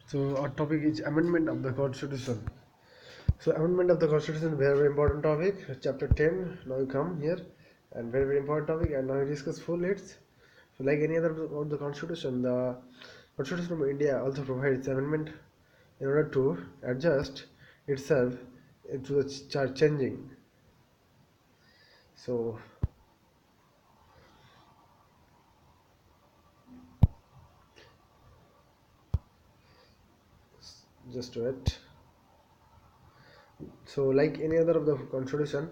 So our topic is amendment of the constitution. So amendment of the constitution, very important topic. Chapter 10. Now you come here, and very important topic. And now we discuss full its. So like any other of the constitution, the constitution of India also provides amendment in order to adjust itself to the changing. So just wait. So, like any other of the Constitution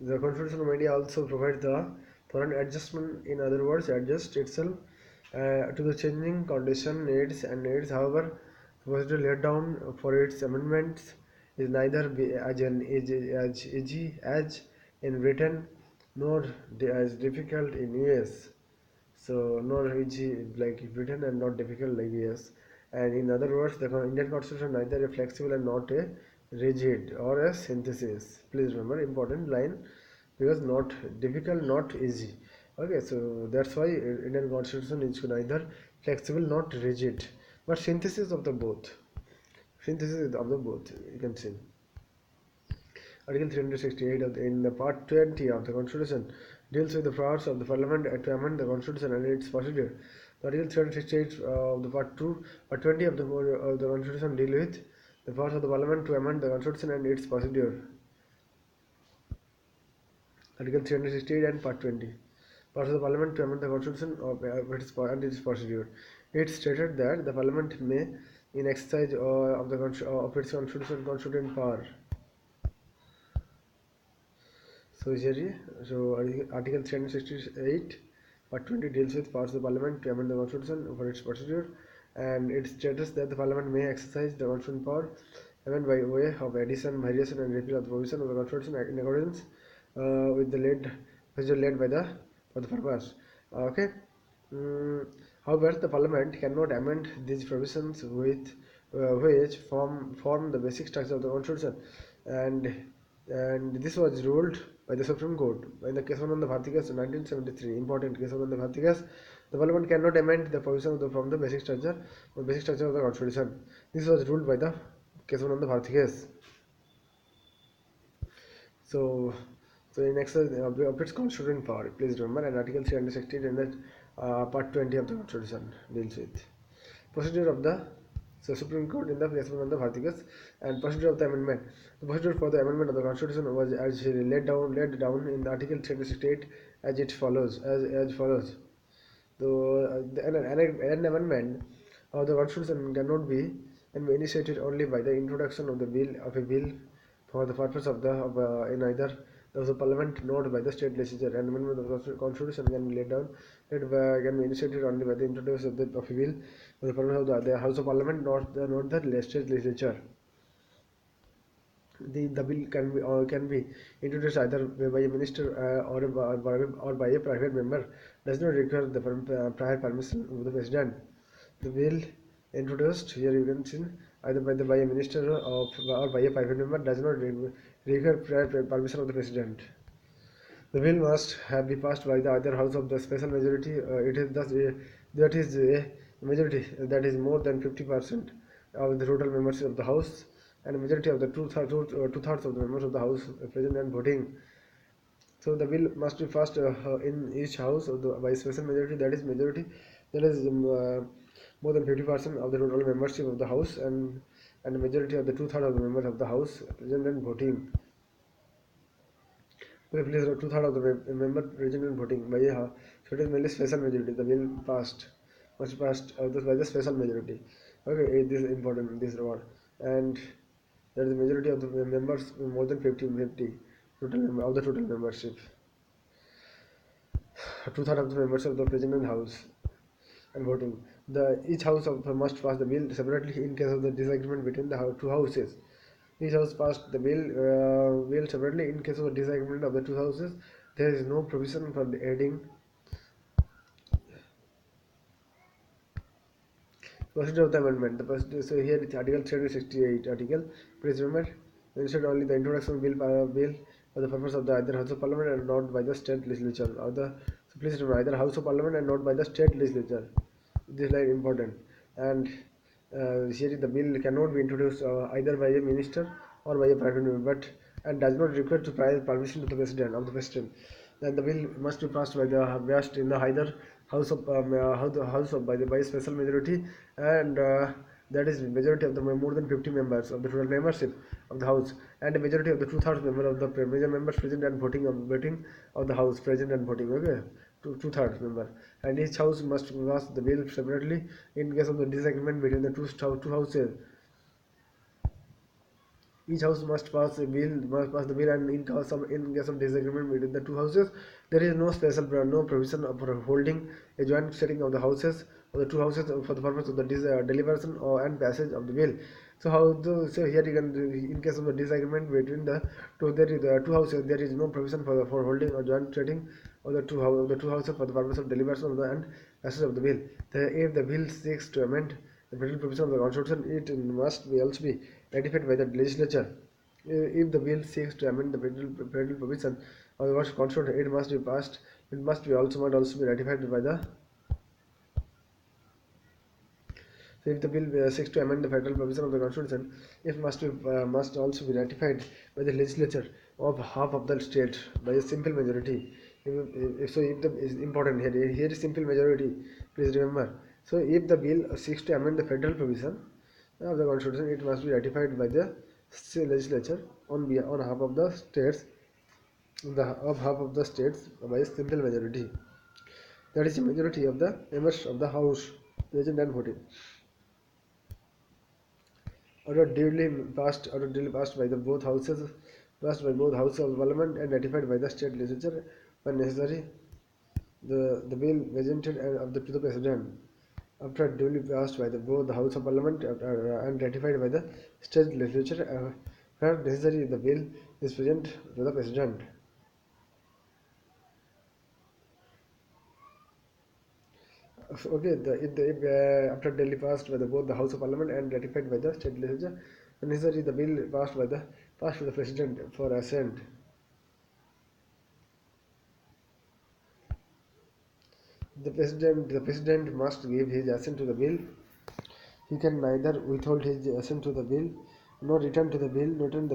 of India also provides the for an adjustment. In other words, adjust itself to the changing condition, needs and needs. However, the procedure laid down for its amendments is neither as easy as in Britain nor as difficult in US. So not easy like Britain and not difficult like US. And in other words, the Indian Constitution neither a flexible and not a rigid or a synthesis. Please remember important line because not difficult, not easy. Okay, so that's why Indian Constitution is neither flexible, not rigid, but synthesis of the both. Synthesis of the both. You can see. Article 368 in the Part 20 of the Constitution deals with the powers of the Parliament to amend the Constitution and its procedure. The Article 368 of the Part 20 of the Constitution deal with the powers of the Parliament to amend the Constitution and its procedure. Article 368 and Part 20. Powers of the Parliament to amend the Constitution and its procedure. It stated that the Parliament may, in exercise of its constitutional power. So here, Article 368, Part 20 deals with powers of the Parliament to amend the Constitution for its procedure, and it states that the Parliament may exercise the constitutional power amend by way of addition, variation, and repeal of the provision of the Constitution in accordance with the procedure led by the for the purpose. Okay. Mm, However, the Parliament cannot amend these provisions which form the basic structure of the Constitution, and this was ruled by the Supreme Court in the Kesavananda Bharatikas 1973. Important Kesavananda Bharatikas. The Parliament cannot amend the provision from the basic structure of the Constitution. This was ruled by the Kesavananda Bharatikas. So, in excess of its constitutional power, please remember, and Article 316 in the Part 20 of the Constitution deals with procedure of the Supreme Court in the placement of the Bharatikas and procedure of the amendment. The procedure for the amendment of the Constitution was as laid down in Article 368 as it follows. As follows. An amendment of the Constitution cannot be initiated only by the introduction of a bill for the purpose in either the Parliament nor by the state legislature. An amendment of the Constitution can be laid down. Can be initiated only by the introduction of a bill for the purpose of the House of Parliament, not the state legislature. The bill can be introduced either by a minister or by a private member. Does not require the prior permission of the president. The bill introduced here you can see either by a minister or by a private member does not require prior permission of the president. The bill must have be passed by the other house of the special majority. It is thus that is a majority that is more than 50% of the total members of the house, and a majority of the two-thirds of the members of the house present and voting. So the bill must be passed in each house by special majority. That is majority that is more than 50% of the total membership of the house, and a majority of the two-thirds of the members of the house present and voting. Okay, please two-thirds of the member present and voting by a so it is mainly special majority. The bill must passed by the special majority. Okay, this is important. This reward, and that is the majority of the members more than 50 of the total membership. Two-thirds of the members of the president house and voting. Each house must pass the bill separately in case of the disagreement between the two houses. Each house passed the bill separately in case of a disagreement of the two houses. There is no provision for the adding procedure of the amendment. So here it's Article 368 article. Please remember, instead only the introduction bill for the purpose of the either House of Parliament and not by the state legislature. So please remember either House of Parliament and not by the state legislature. This line important, and Here the bill cannot be introduced either by a minister or by a private member, but and does not require to prior permission to the president. Then the bill must be passed by the passed in the either house of by a special majority, and that is majority of the more than 50 members of the total membership of the house, and a majority of the two-thirds member of the major members present and voting of the house present and voting. Okay, two-thirds member, and each house must pass the bill separately in case of the disagreement between the two houses. Each house must pass the bill, and in case of disagreement between the two houses, there is no provision for holding a joint sitting of the houses of the two houses for the purpose of the deliberation or and passage of the bill. So here you can, in case of the disagreement between the two houses, there is no provision for holding a joint sitting of the two houses for the purpose of deliberation of the and passage of the bill. If the bill seeks to amend the federal provision of the constitution, it must be also be ratified by the legislature. If the bill seeks to amend the federal provision of the constitution, it must be passed. It must also be ratified by the. So if the bill seeks to amend the federal provision of the constitution, it must also be ratified by the legislature of half of the state by a simple majority. If the is important here is simple majority. Please remember. So if the bill seeks to amend the federal provision of the constitution, it must be ratified by the legislature on half of the states, half of the states by a simple majority. That is the majority of the members of the house present and voting. Order duly passed by the both houses of parliament and ratified by the state legislature when necessary. The bill presented to the president after duly passed by both the house of parliament and ratified by the state legislature where necessary the bill is present to the president. Okay, if after duly passed by both the house of parliament and ratified by the state legislature, when necessary the bill passed to the president for assent. The president must give his assent to the bill. He can neither withhold his assent to the bill nor return the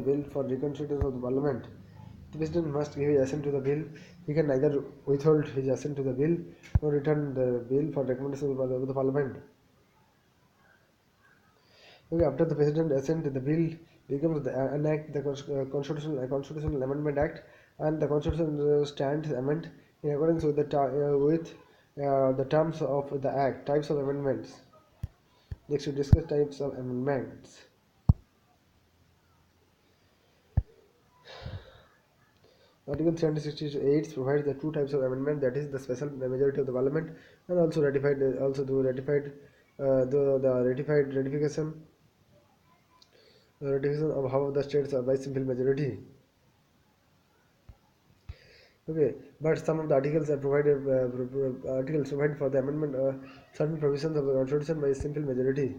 bill for reconsideration of the parliament. The president must give his assent to the bill. He can neither withhold his assent to the bill nor return the bill for recommendation of the parliament. Okay, after the president assent, the bill becomes an act, the constitutional amendment act, and the constitution stands amended in accordance with the terms of the act. Types of amendments. Next, we discuss types of amendments. Article 368 provides the two types of amendment, that is the special majority of the parliament and also ratified ratification of half of the states by simple majority. Okay, but some of the articles are articles provide for the amendment certain provisions of the constitution by simple majority.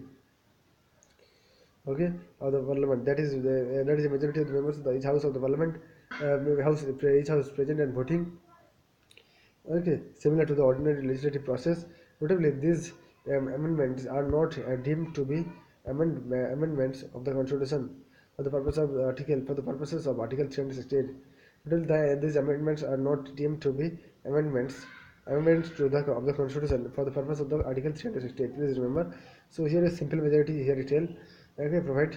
Okay, of the parliament, that is the majority of the members of each house of the parliament, each house present and voting. Okay, similar to the ordinary legislative process. Notably, these amendments are not deemed to be amendments of the constitution for the purposes of Article 368. These amendments are not deemed to be amendments to the constitution for the purpose of the Article 368. Please remember. So here is simple majority. Here it will provide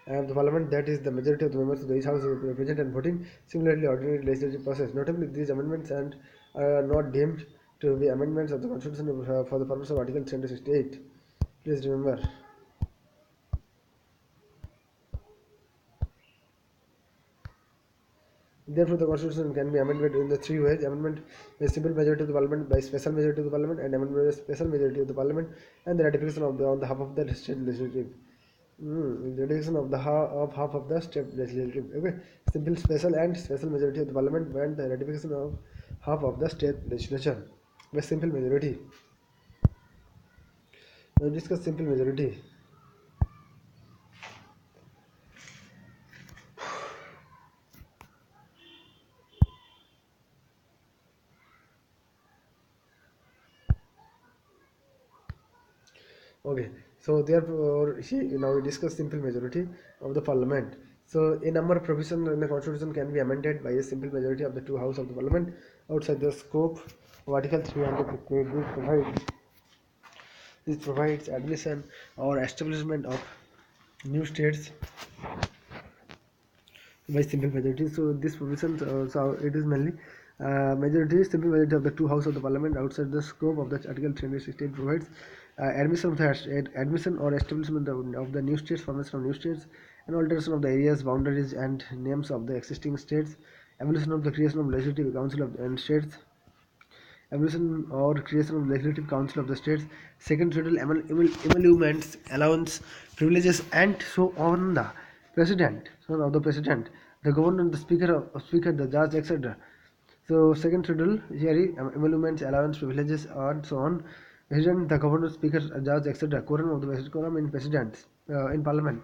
the parliament, that is the majority of the members of each house present and voting. Similarly, ordinary legislative process. Notably, these amendments are not deemed to be amendments of the constitution for the purpose of Article 368. Please remember. Therefore, the constitution can be amended in the three ways: amendment by simple majority of the parliament, by special majority of the parliament, and amendment by special majority of the parliament, and the ratification on the half of the state legislative. The ratification of the half of the state legislative. Okay, simple, special, and special majority of the parliament, and the ratification of half of the state legislature by simple majority. Now discuss simple majority. Okay, so therefore, now we discuss simple majority of the parliament. So a number of provisions in the constitution can be amended by a simple majority of the two houses of the parliament outside the scope of Article 350. This provides admission or establishment of new states by simple majority. So this provision, so it is mainly majority, simple majority of the two houses of the parliament outside the scope of the Article 368 provides admission or establishment of the new states, formation of new states, and alteration of the areas, boundaries, and names of the existing states, evolution of the creation of legislative council of and states, evolution or creation of legislative council of the states, second schedule emoluments, allowance, privileges, and so on the president, son of the president, the governor, the speaker, the judge, etc. So second schedule here emoluments, allowance, privileges, and so on. President, the governor, speaker, judge, etc. Quorum of the president, quorum in presidents in parliament.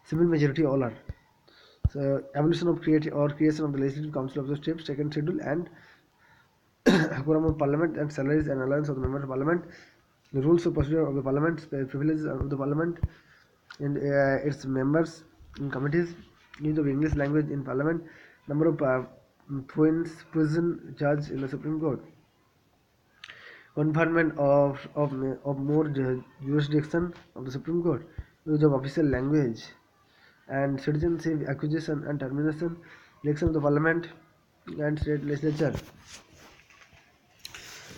Simple majority all are. So evolution of creation of the legislative council of the states, second schedule, and quorum of parliament and salaries and allowance of the member of parliament, the rules of procedure of the parliament, privileges of the parliament and its members in committees, use of English language in parliament, number of prison judge in the Supreme Court, conferment of more jurisdiction of the Supreme Court, use of official language, and citizenship acquisition and termination, election of the parliament and state legislature,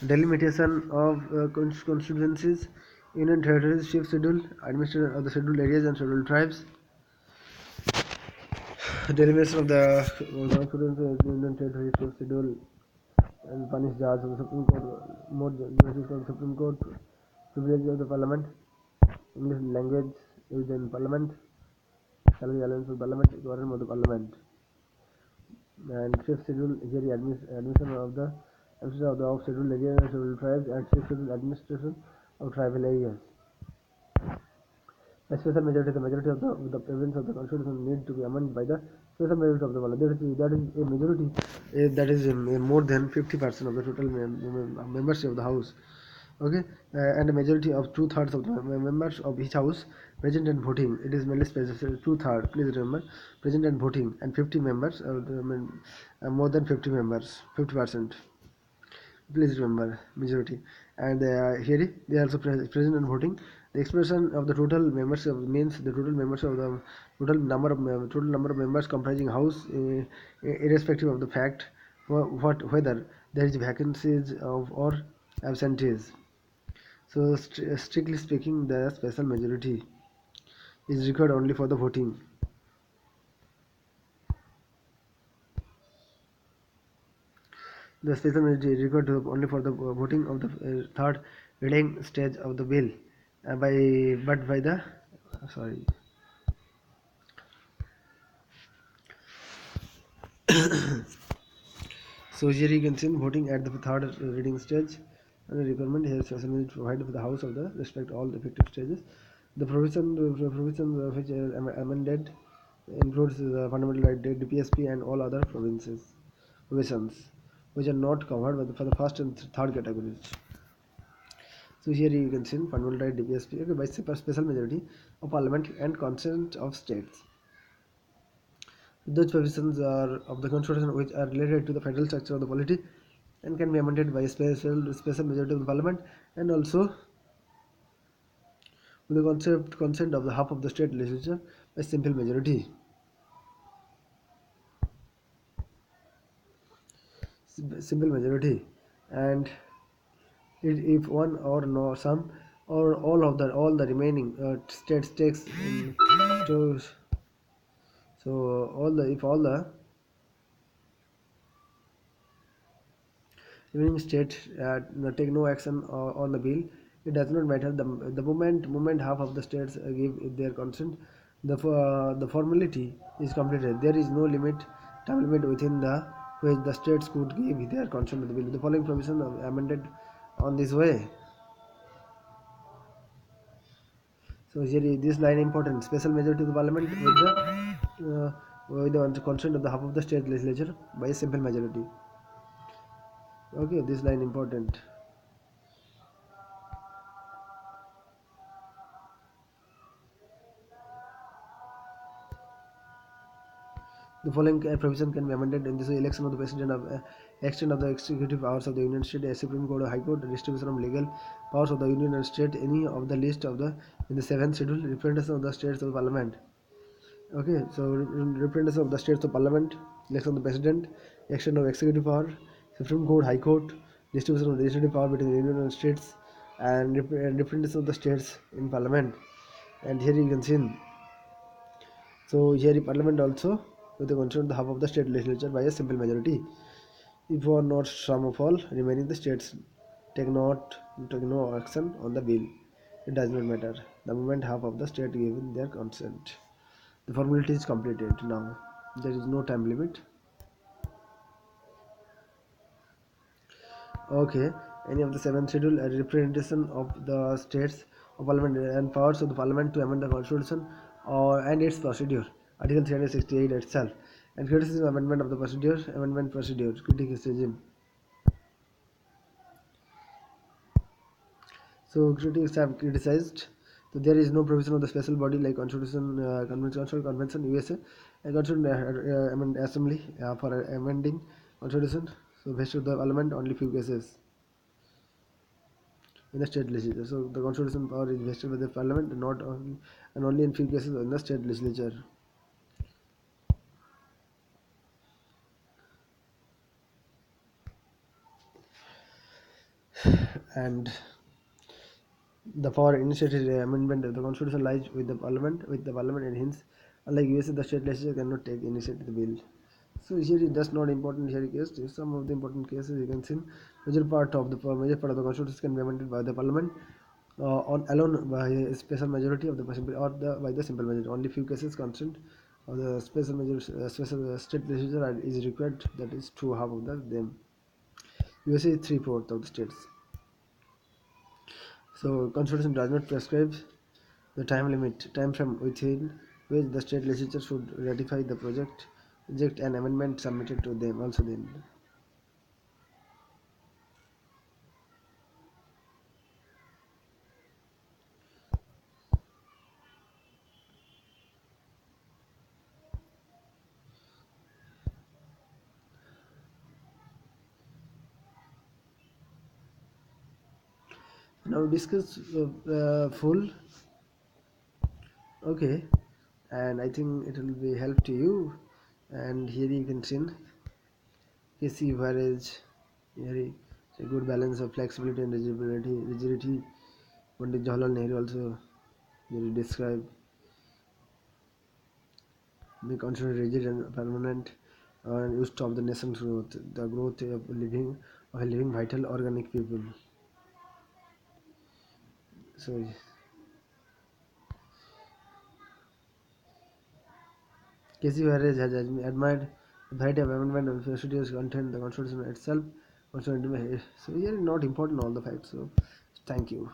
delimitation of constituencies, union territories, fifth schedule, administration of the scheduled areas and scheduled tribes, delimitation of the constituencies, union territories, fifth schedule, and punish judge of the Supreme Court, more jurisdiction of the Supreme Court, privileges of the parliament, English language used in parliament, salary allowance of parliament, quorum of the parliament, and fifth schedule here admission of the of scheduled areas and scheduled tribes, and sixth schedule administration of tribal areas. A special majority, the majority of the province of the constitution need to be amended by the special majority of the parliament. That is a majority that is more than 50% of the total membership of the house. Okay, and a majority of two-thirds of the members of each house present and voting. It is mainly specified two-thirds. Please remember, present and voting, and 50 members, more than 50 members, 50%. Please remember majority. And here they are also present and voting. The expression of the total membership means the total membership of the total number of members comprising house, irrespective of the fact whether there is vacancies of or absentees. So strictly speaking, the special majority is required only for the voting. The special majority is required only for the voting of the third reading stage of the bill, by the sorry. So here you can see voting at the third reading stage, and the requirement here special majority provided for the house of the respect all the effective stages. The provision which are amended includes the fundamental right, DPSP, and all other provisions which are not covered for the first and third categories. So here you can see fundamental right, DPSP, okay, by special majority of parliament and consent of states. Those provisions are of the constitution which are related to the federal structure of the polity and can be amended by a special majority of the parliament, and also with the consent of the half of the state legislature by simple majority. Simple majority, and if one or no some or all the remaining states takes to so all the if all the remaining states take no action on the bill, it does not matter the moment half of the states give their consent, the formality is completed. There is no time limit within the which the states could give their consent to the bill. The following provision are amended on this way. So here is this line important: special majority of the parliament with the consent of the half of the state legislature by a simple majority. Okay, this line important. The following provision can be amended in this election of the president of extent of the executive powers of the Union State, Supreme Court or High Court, distribution of legal powers of the Union and State, any of the list of the in the seventh schedule, representation of the states of the Parliament. Okay, so representation of the states of Parliament, election of the president, extent of executive power, Supreme Court, High Court, distribution of the legislative power between the Union and states, and representation of the states in Parliament. And here you can see. So here in Parliament also, with the consent of the half of the state legislature by a simple majority. If one not some of all remaining the states take no action on the bill, it does not matter. The moment half of the state given their consent, the formality is completed. Now there is no time limit. Okay, any of the seventh schedule, a representation of the states of parliament and powers of the parliament to amend the constitution or and its procedure. Article 368 itself. And criticism amendment of the procedure, amendment procedure, criticism. So critics have criticized. So there is no provision of the special body like Constitution, Convention, USA, and Constitution Assembly for amending Constitution. So vested the Parliament only few cases in the state legislature. So the Constitution power is vested with the Parliament, not only and only in few cases in the state legislature. And the power initiated amendment of the constitution lies with the parliament, and hence, unlike USA, the state legislature cannot take initiative bill. So here it does not important here case. Some of the important cases you can see major part of the constitution can be amended by the parliament on alone by a special majority of the by the simple majority. Only few cases consent of the special majority, special state legislature is required. That is two half of them. USA is 3/4 of the states. So constitution does not prescribe the time frame within which the state legislature should ratify the project, reject an amendment submitted to them. Also, then now discuss full. Okay, and I think it will be help to you. And here you can see KC average. Here is a good balance of flexibility and rigidity. Pandit Jawaharlal Nehru also very describe the consider rigid and permanent and used to stop the nation's growth, the growth of a living vital organic people. So Casey Harris has admired the variety of amendment and procedures contained in the constitution itself. Also, so here is not important all the facts. So thank you.